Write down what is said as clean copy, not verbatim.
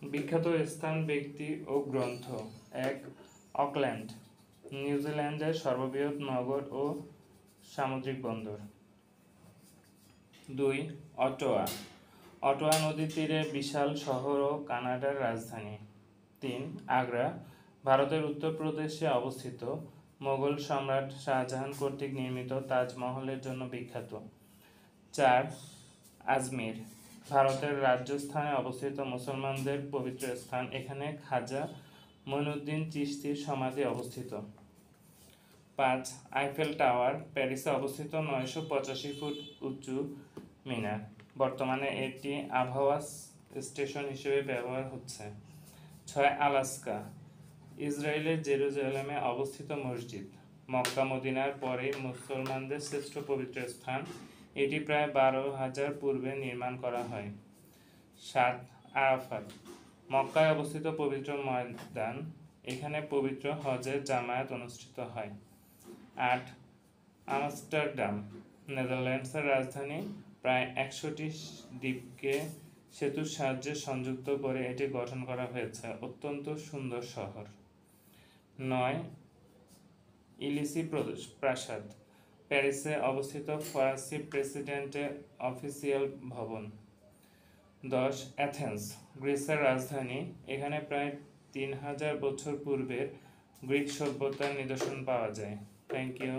বিখ্যাত স্থান, ব্যক্তি ও গ্রন্থ। ১. অকল্যান্ড, নিউজিল্যান্ডের সর্ববৃহৎ নগর ও সামুদ্রিক বন্দর। ২. অটোয়া, অটোয়া নদীর তীরে বিশাল শহর ও কানাডার রাজধানী। ৩. আগ্রা, ভারতের উত্তরপ্রদেশে অবস্থিত, মোগল সম্রাট শাহজাহান কর্তৃক নির্মিত তাজমহলের জন্য বিখ্যাত। ৪. আজমির, ভারতের রাজস্থানে অবস্থিত মুসলমানদের পবিত্র স্থান, এখানে খাজা মঈনুদ্দিন চিশতির সমাধি অবস্থিত। ৫. আইফেল টাওয়ার, প্যারিসে অবস্থিত ৯৮৫ ফুট উঁচু মিনার, বর্তমানে এটি আবহাওয়া স্টেশন হিসেবে ব্যবহার হচ্ছে। ৬. আলাস্কা, ইসরায়েলের জেরুজালেমে অবস্থিত মসজিদ, মক্কা মদিনার পরেই মুসলমানদের শ্রেষ্ঠ পবিত্র স্থান, এটি প্রায় ১২,০০০ পূর্বে নির্মাণ করা হয়। ৭. আরাফাত, মক্কায় অবস্থিত পবিত্র ময়দান, এখানে পবিত্র হজের জামায়াত অনুষ্ঠিত হয়। ৮. আমস্টারডাম, নেদারল্যান্ডসের রাজধানী, প্রায় ১০০টি দ্বীপকে সেতুর সাহায্যে সংযুক্ত করে এটি গঠন করা হয়েছে, অত্যন্ত সুন্দর শহর। ৯. ইলিসি প্রাসাদ, প্যারিসে অবস্থিত ফরাসি প্রেসিডেন্টের অফিসিয়াল ভবন। ১০. অ্যাথেন্স, গ্রিসের রাজধানী, এখানে প্রায় ৩,০০০ বছর পূর্বের গ্রিক সভ্যতার নিদর্শন পাওয়া যায়। Thank you.